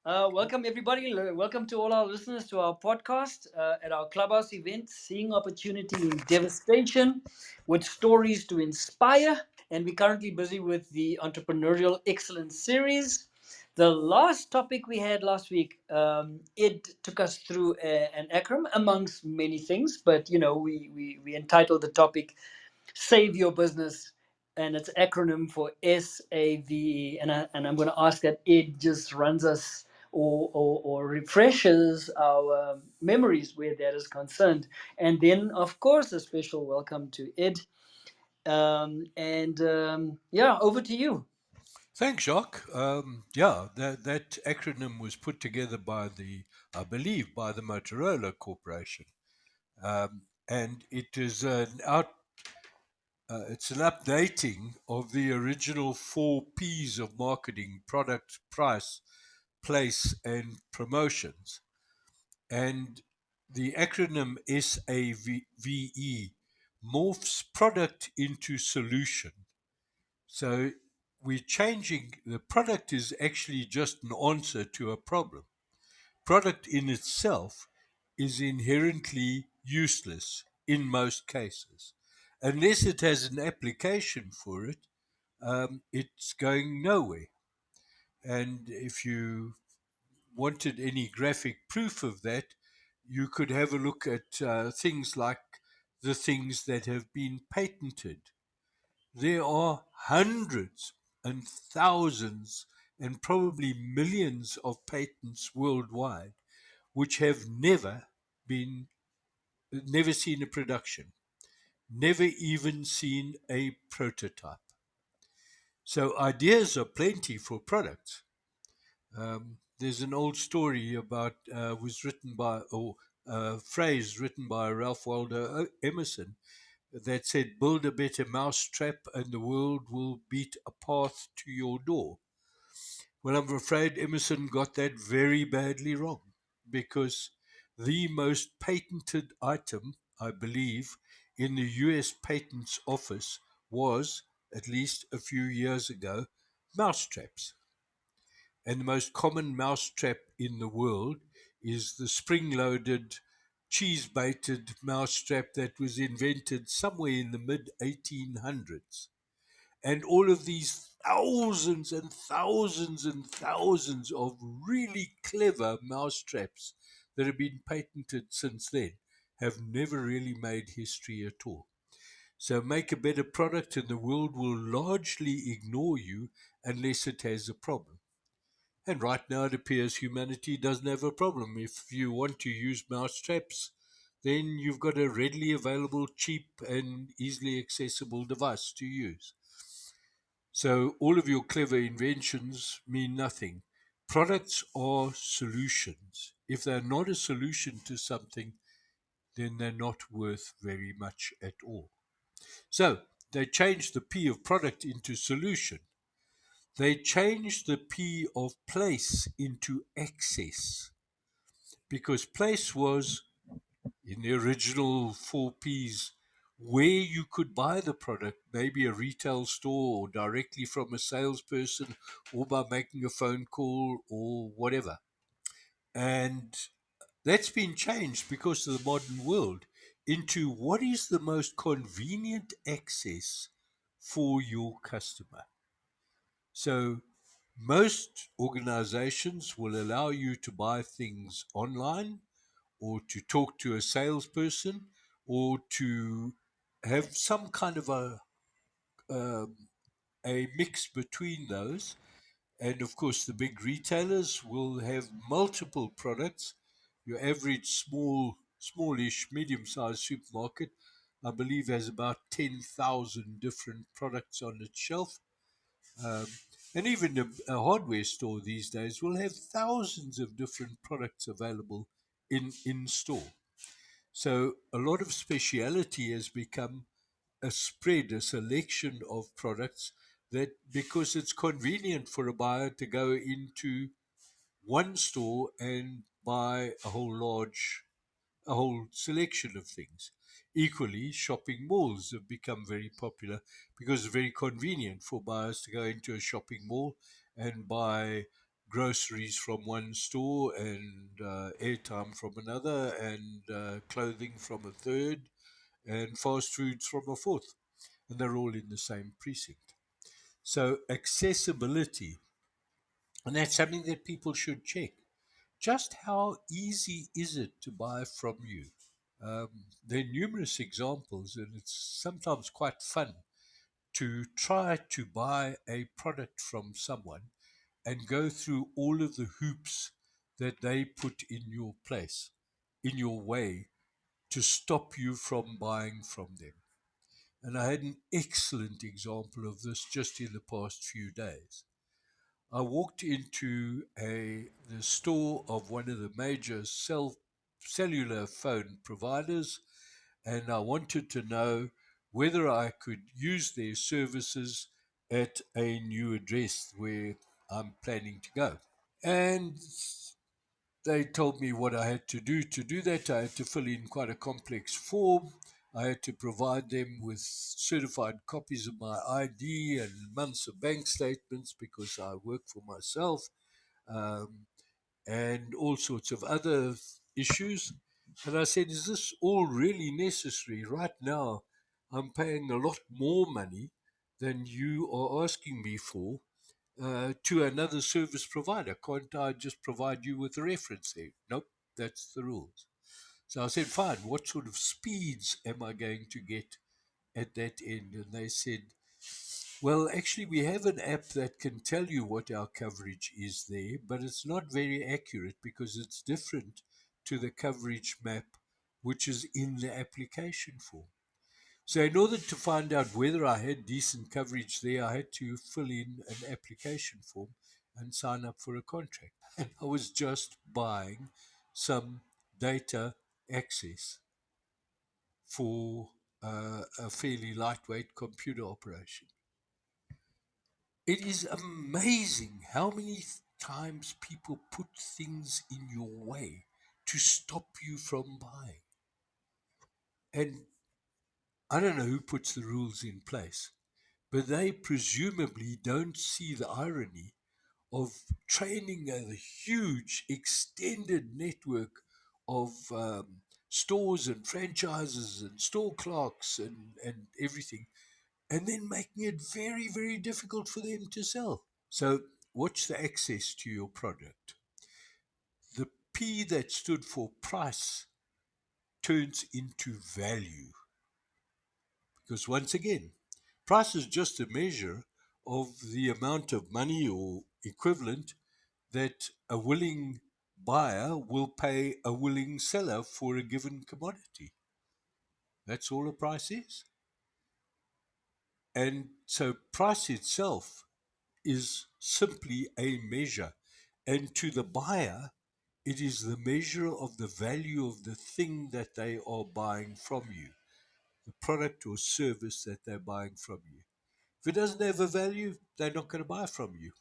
Welcome, everybody. Welcome to all our listeners to our podcast at our clubhouse event, Seeing Opportunity in Devastation with Stories to Inspire. And we're currently busy with the Entrepreneurial Excellence series. The last topic we had last week, Ed took us through an acronym amongst many things, but we entitled the topic Save Your Business, and it's acronym for SAVE. And I'm going to ask that Ed just runs us or refreshes our memories where that is concerned. And then, of course, a special welcome to Ed. And over to you. Thanks, Jacques. Yeah, that acronym was put together I believe, by the Motorola Corporation, and it's an updating of the original 4 P's of marketing: product, price, place, and promotions. And the acronym SAVE morphs product into solution. So we're changing the product is actually just an answer to a problem. Product in itself is inherently useless in most cases. Unless it has an application for it, it's going nowhere. And if you wanted any graphic proof of that, you could have a look at things like the things that have been patented. There are hundreds and thousands and probably millions of patents worldwide which have never seen a production, never even seen a prototype. So ideas are plenty for products. There's an old story about was written by or a phrase written by Ralph Waldo Emerson that said, "Build a better mousetrap, and the world will beat a path to your door." Well, I'm afraid Emerson got that very badly wrong, because the most patented item, I believe, in the US Patents Office was, at least a few years ago, mousetraps. And the most common mousetrap in the world is the spring loaded, cheese baited mousetrap that was invented somewhere in the mid 1800s. And all of these thousands and thousands and thousands of really clever mousetraps that have been patented since then have never really made history at all. So make a better product and the world will largely ignore you unless it has a problem. And right now, it appears humanity doesn't have a problem. If you want to use mousetraps, then you've got a readily available, cheap, and easily accessible device to use. So all of your clever inventions mean nothing. Products are solutions. If they're not a solution to something, then they're not worth very much at all. So they changed the P of product into solution. They changed the P of place into access, because place was, in the original 4 Ps, where you could buy the product, maybe a retail store or directly from a salesperson or by making a phone call or whatever. And that's been changed because of the modern world into what is the most convenient access for your customer. So most organizations will allow you to buy things online or to talk to a salesperson or to have some kind of um, a mix between those. And of course, the big retailers will have multiple products. Your average smallish, medium-sized supermarket, I believe, has about 10,000 different products on its shelf. Um, and even a hardware store these days will have thousands of different products available in store. So a lot of speciality has become a spread, a selection of products that, because it's convenient for a buyer to go into one store and buy a whole selection of things. Equally, shopping malls have become very popular because it's very convenient for buyers to go into a shopping mall and buy groceries from one store and airtime from another and clothing from a third and fast foods from a fourth. And they're all in the same precinct. So accessibility, and that's something that people should check. Just how easy is it to buy from you? Um, there are numerous examples, and it's sometimes quite fun to try to buy a product from someone and go through all of the hoops that they put in your place, in your way, to stop you from buying from them. And I had an excellent example of this just in the past few days. I walked into the store of one of the major cellular phone providers, and I wanted to know whether I could use their services at a new address where I'm planning to go. And they told me what I had to do. To do that, I had to fill in quite a complex form. I had to provide them with certified copies of my ID and months of bank statements because I work for myself, um, and all sorts of other issues. And I said, is this all really necessary? Right now, I'm paying a lot more money than you are asking me for to another service provider. Can't I just provide you with a reference there? Nope, that's the rules. So I said, fine, what sort of speeds am I going to get at that end? And they said, well, actually, we have an app that can tell you what our coverage is there, but it's not very accurate because it's different to the coverage map which is in the application form. So, in order to find out whether I had decent coverage there, I had to fill in an application form and sign up for a contract. And I was just buying some data access for a fairly lightweight computer operation. It is amazing how many times people put things in your way to stop you from buying. And I don't know who puts the rules in place, but they presumably don't see the irony of training a huge extended network of stores and franchises and store clerks and everything, and then making it very, very difficult for them to sell. So, what's the access to your product? The P that stood for price turns into value. Because once again, price is just a measure of the amount of money or equivalent that a willing buyer will pay a willing seller for a given commodity. That's all a price is. And so, price itself is simply a measure. And to the buyer, it is the measure of the value of the thing that they are buying from you, the product or service that they're buying from you. If it doesn't have a value, they're not going to buy from you.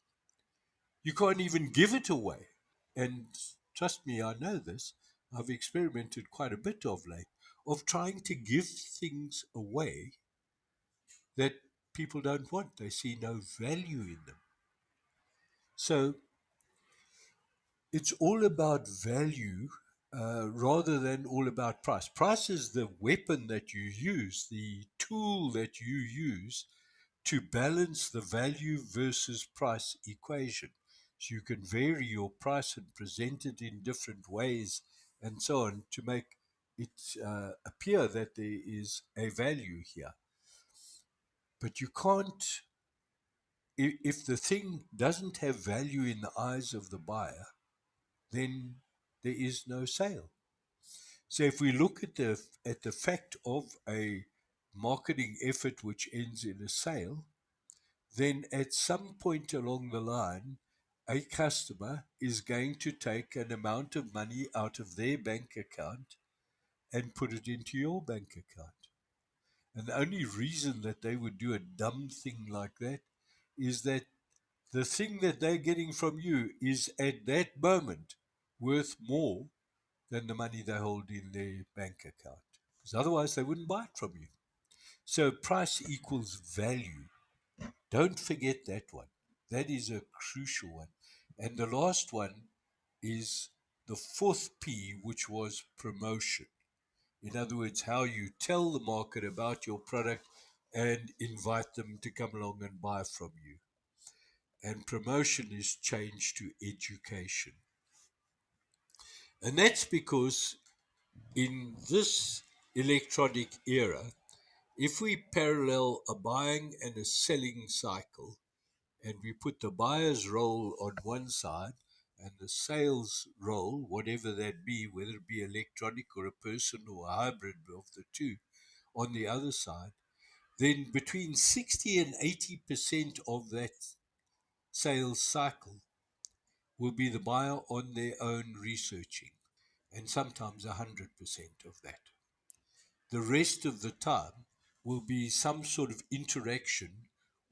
You can't even give it away. And trust me, I know this. I've experimented quite a bit of late of trying to give things away that people don't want. They see no value in them. So it's all about value rather than all about price. Price is the weapon that you use, the tool that you use to balance the value versus price equation. So you can vary your price and present it in different ways and so on to make it appear that there is a value here. But you can't, if the thing doesn't have value in the eyes of the buyer, then there is no sale. So if we look at the fact of a marketing effort which ends in a sale, then at some point along the line, a customer is going to take an amount of money out of their bank account and put it into your bank account. And the only reason that they would do a dumb thing like that is that the thing that they're getting from you is at that moment worth more than the money they hold in their bank account. Because otherwise they wouldn't buy it from you. So price equals value. Don't forget that one. That is a crucial one. And the last one is the fourth P, which was promotion. In other words, how you tell the market about your product and invite them to come along and buy from you. And promotion is changed to education. And that's because in this electronic era, if we parallel a buying and a selling cycle, and we put the buyer's role on one side and the sales role, whatever that be, whether it be electronic or a person or a hybrid of the two, on the other side, then between 60 and 80% of that sales cycle will be the buyer on their own researching, and sometimes 100% of that. The rest of the time will be some sort of interaction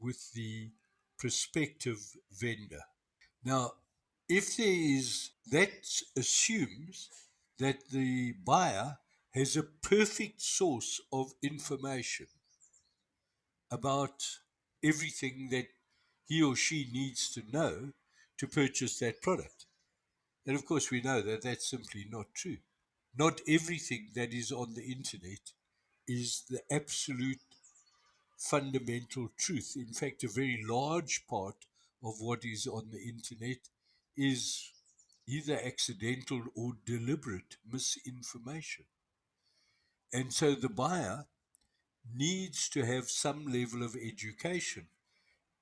with the prospective vendor. Now, if there is, that assumes that the buyer has a perfect source of information about everything that he or she needs to know to purchase that product. And of course, we know that that's simply not true. Not everything that is on the internet is the absolute fundamental truth. In fact, a very large part of what is on the internet is either accidental or deliberate misinformation. And so the buyer needs to have some level of education.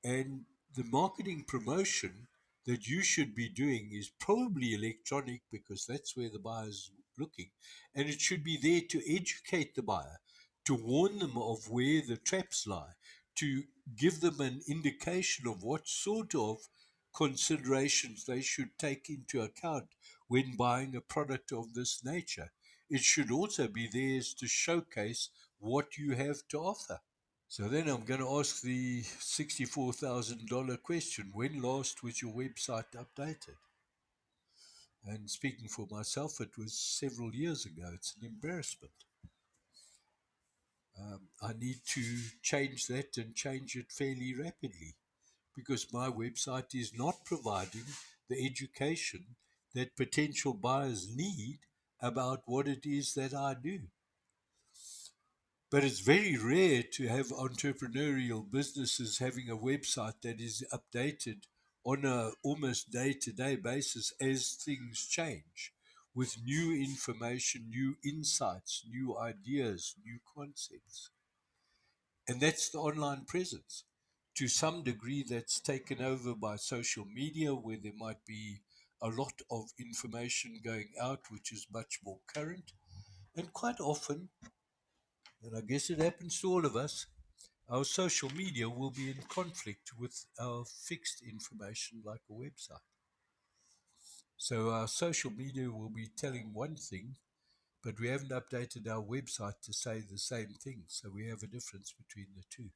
And the marketing promotion that you should be doing is probably electronic because that's where the buyer's looking. And it should be there to educate the buyer, to warn them of where the traps lie, to give them an indication of what sort of considerations they should take into account when buying a product of this nature. It should also be there to showcase what you have to offer. So then I'm going to ask the $64,000 question. When last was your website updated? And speaking for myself, it was several years ago. It's an embarrassment. I need to change that and change it fairly rapidly because my website is not providing the education that potential buyers need about what it is that I do. But it's very rare to have entrepreneurial businesses having a website that is updated on a almost day-to-day basis as things change with new information, new insights, new ideas, new concepts. And that's the online presence. To some degree, that's taken over by social media, where there might be a lot of information going out, which is much more current. And quite often, and I guess it happens to all of us, our social media will be in conflict with our fixed information like a website. So our social media will be telling one thing, but we haven't updated our website to say the same thing. So we have a difference between the two.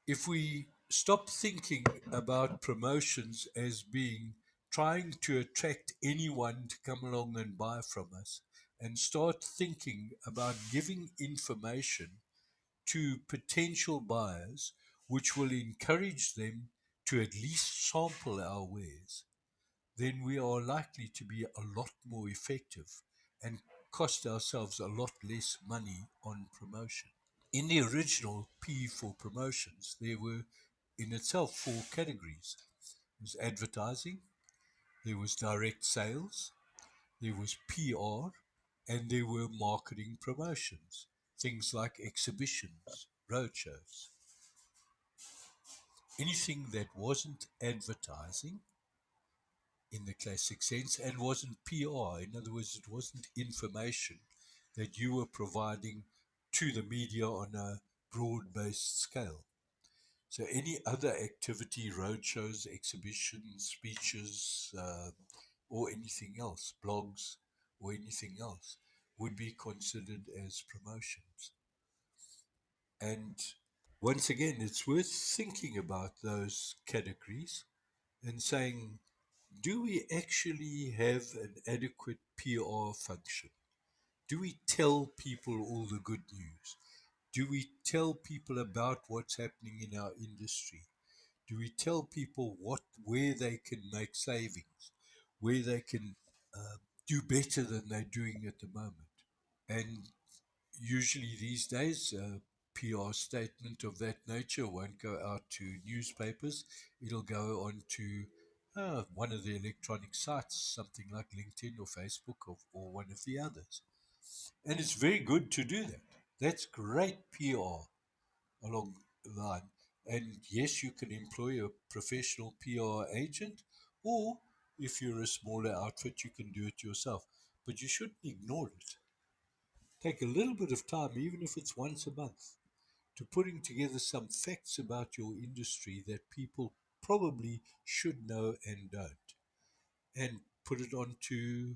If we stop thinking about promotions as being trying to attract anyone to come along and buy from us and start thinking about giving information to potential buyers, which will encourage them to at least sample our wares, then we are likely to be a lot more effective and cost ourselves a lot less money on promotion. In the original P for promotions, there were in itself four categories. There was advertising, there was direct sales, there was PR, and there were marketing promotions, things like exhibitions, roadshows. Anything that wasn't advertising in the classic sense and wasn't PR, in other words, it wasn't information that you were providing to the media on a broad based scale. So, any other activity, roadshows, exhibitions, speeches, or anything else, blogs, or anything else, would be considered as promotions. And once again, it's worth thinking about those categories and saying, do we actually have an adequate PR function? Do we tell people all the good news? Do we tell people about what's happening in our industry? Do we tell people where they can make savings? where they can do better than they're doing at the moment. And usually these days, a PR statement of that nature won't go out to newspapers. It'll go on to one of the electronic sites, something like LinkedIn or Facebook or one of the others. And it's very good to do that. That's great PR along the line. And yes, you can employ a professional PR agent, or if you're a smaller outfit, you can do it yourself. But you shouldn't ignore it. Take a little bit of time, even if it's once a month, to putting together some facts about your industry that people probably should know and don't, and put it onto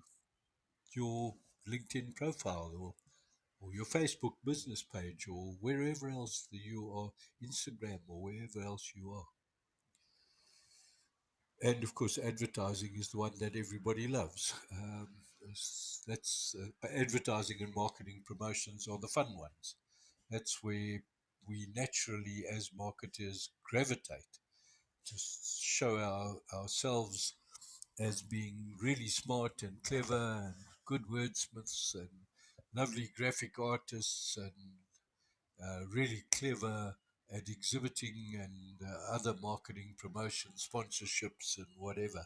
your LinkedIn profile or your Facebook business page or wherever else that you are, Instagram or wherever else you are. And of course, advertising is the one that everybody loves. That's advertising and marketing promotions are the fun ones. That's where we naturally, as marketers, gravitate to show ourselves as being really smart and clever and good wordsmiths and lovely graphic artists and really clever at exhibiting and other marketing promotions, sponsorships, and whatever,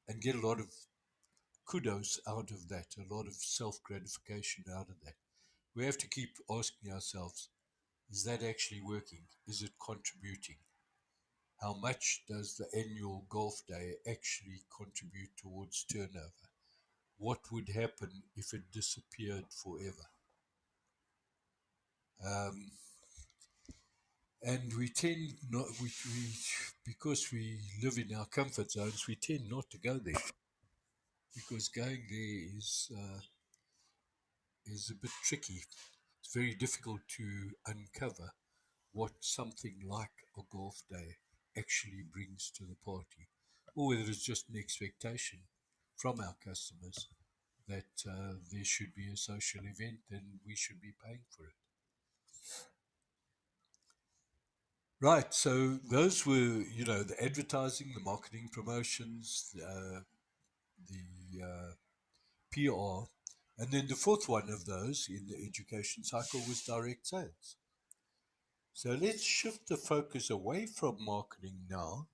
and get a lot of kudos out of that, a lot of self gratification out of that. We have to keep asking ourselves, is that actually working? Is it contributing? How much does the annual golf day actually contribute towards turnover? What would happen if it disappeared forever? Um, and we tend not, because we live in our comfort zones, we tend not to go there because going there is a bit tricky. It's very difficult to uncover what something like a golf day actually brings to the party, or whether it's just an expectation from our customers that there should be a social event and we should be paying for it. Right, so those were, the advertising, the marketing promotions, the PR. And then the fourth one of those in the education cycle was direct sales. So let's shift the focus away from marketing now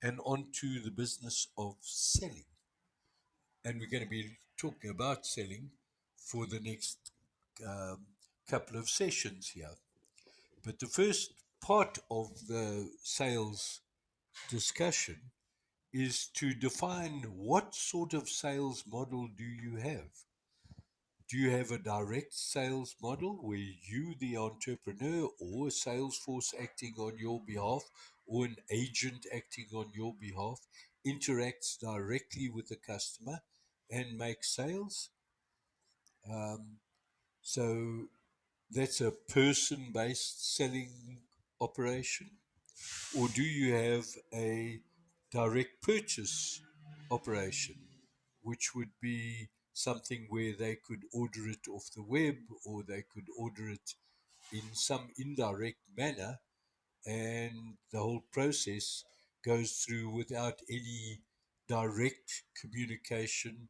and onto the business of selling. And we're going to be talking about selling for the next um, couple of sessions here. But the first part of the sales discussion is to define what sort of sales model do you have? Do you have a direct sales model where you, the entrepreneur, or a sales force acting on your behalf, or an agent acting on your behalf, interacts directly with the customer and makes sales? Um, so that's a person based selling operation. Or do you have a direct purchase operation, which would be something where they could order it off the web or they could order it in some indirect manner, and the whole process goes through without any direct communication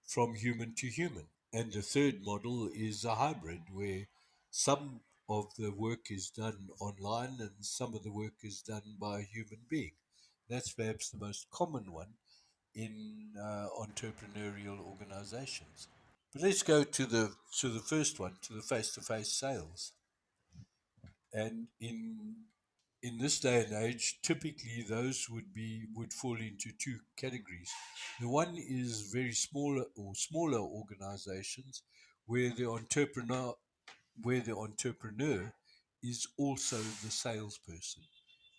from human to human? And the third model is a hybrid where some of the work is done online and some of the work is done by a human being. That's perhaps the most common one in entrepreneurial organizations. But let's go to the first one, to the face-to-face sales. And in this day and age, typically those would fall into two categories. The one is very smaller organizations where the entrepreneur is also the salesperson.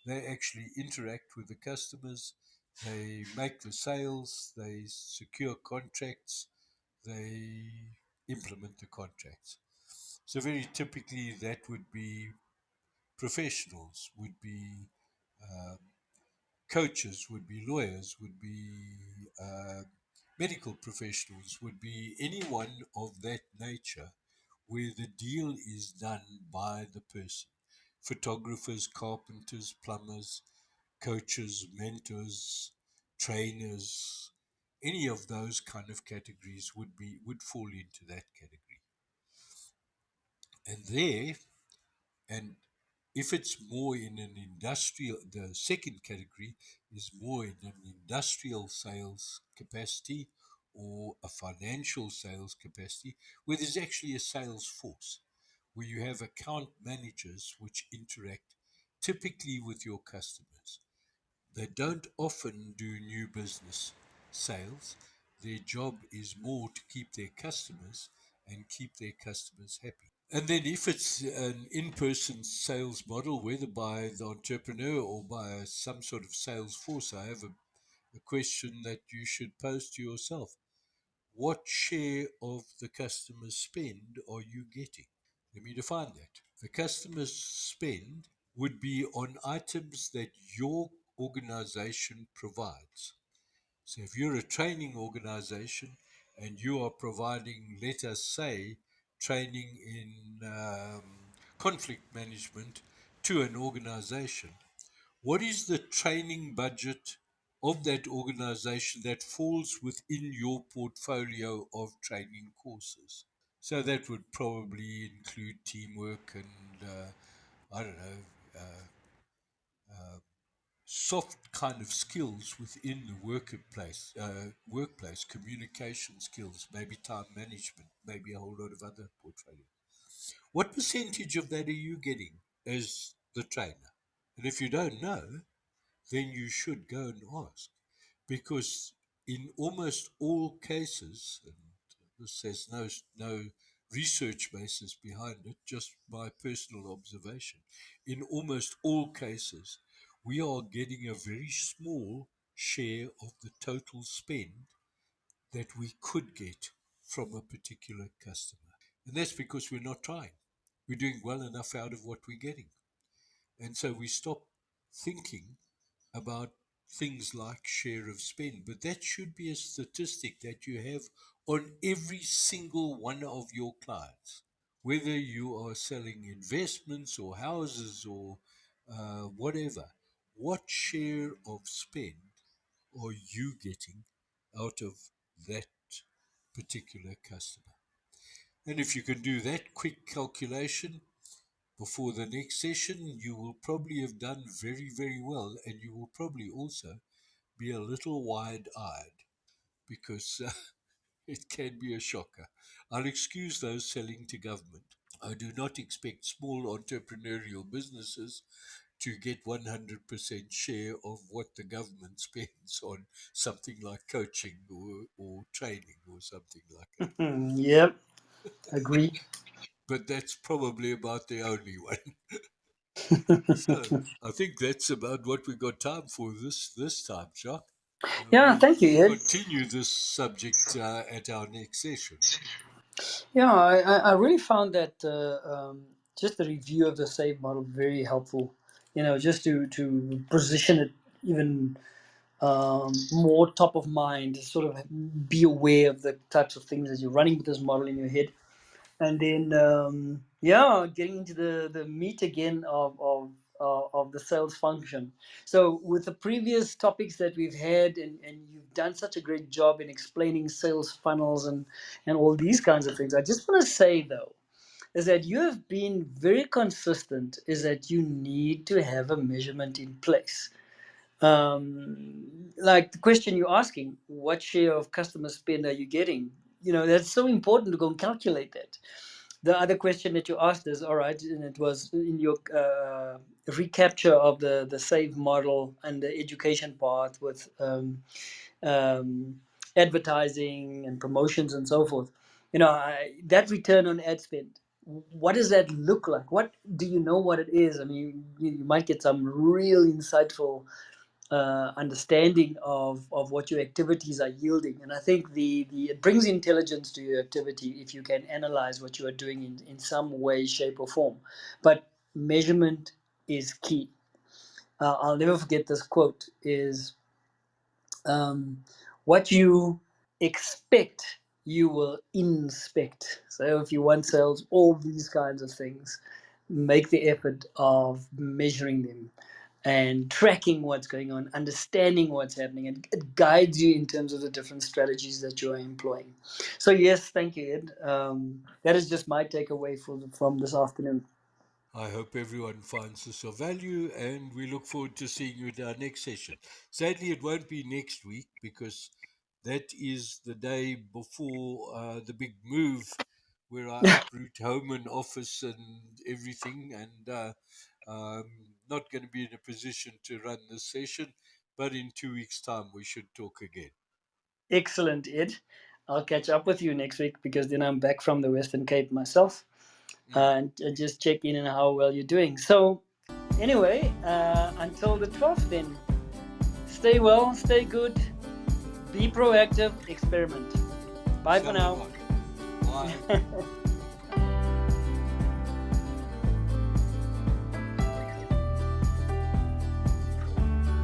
They actually interact with the customers, they make the sales, they secure contracts, they implement the contracts. So very typically that would be professionals, would be um, coaches, would be lawyers, would be medical professionals, would be anyone of that nature where the deal is done by the person. Photographers, carpenters, plumbers, coaches, mentors, trainers, any of those kind of categories would fall into that category. And there, and if it's more in an industrial, the second category is more in an industrial sales capacity or a financial sales capacity, where there's actually a sales force, where you have account managers which interact typically with your customers. They don't often do new business sales. Their job is more to keep their customers and keep their customers happy. And then, if it's an in person sales model, whether by the entrepreneur or by some sort of sales force, I have a question that you should pose to yourself. What share of the customer's spend are you getting? Let me define that. The customer's spend would be on items that your organization provides. So if you're a training organization and you are providing, let us say, training in conflict management to an organization, what is the training budget of that organization that falls within your portfolio of training courses? So that would probably include teamwork and, I don't know, soft kind of skills within the workplace communication skills, maybe time management, maybe a whole lot of other portfolios. What percentage of that are you getting as the trainer? And if you don't know, then you should go and ask, because in almost all cases, and this has no research basis behind it, just my personal observation, in almost all cases, we are getting a very small share of the total spend that we could get from a particular customer. And that's because we're not trying. We're doing well enough out of what we're getting. And so we stop thinking about things like share of spend, but that should be a statistic that you have on every single one of your clients, whether you are selling investments or houses or whatever. What share of spend are you getting out of that particular customer? And if you can do that quick calculation before the next session, you will probably have done very, very well, and you will probably also be a little wide eyed, because it can be a shocker. I'll excuse those selling to government. I do not expect small entrepreneurial businesses to get 100% share of what the government spends on something like coaching or training or something like that. Yep, agree. But that's probably about the only one. So I think that's about what we got time for this time, Jacques. Yeah, We'll thank you, Ed. continue this subject at our next session. Yeah, I really found that just the review of the save model very helpful. Just to position it even more top of mind, sort of be aware of the types of things as you're running with this model in your head. And then yeah, getting into the meat again of the sales function. So with the previous topics that we've had, and you've done such a great job in explaining sales funnels and all these kinds of things, I just want to say though is that you have been very consistent, is that you need to have a measurement in place. Like the question you're asking, what share of customer spend are you getting? That's so important to go and calculate that. The other question that you asked is, all right, and it was in your recapture of the save model and the education part with um, advertising and promotions and so forth. That return on ad spend, what does that look like? What do you know what it is? I mean, you might get some real insightful understanding of what your activities are yielding. And I think the it brings intelligence to your activity if you can analyze what you are doing in some way, shape, or form. But measurement is key. I'll never forget this quote: "Is what you expect, you will inspect." So if you want sales, all these kinds of things, make the effort of measuring them. and tracking what's going on, understanding what's happening, and it guides you in terms of the different strategies that you are employing. So yes, thank you, Ed. That is just my takeaway from this afternoon. I hope everyone finds this of value, and we look forward to seeing you at our next session. Sadly, it won't be next week because that is the day before the big move where I uproot home and office and everything, and not going to be in a position to run this session. But in 2 weeks' time, we should talk again. Excellent, Ed. I'll catch up with you next week because then I'm back from the Western Cape myself, Mm. and just check in on how well you're doing. So anyway, until the 12th, then stay well, stay good, be proactive, experiment. Bye for So now. long. Bye.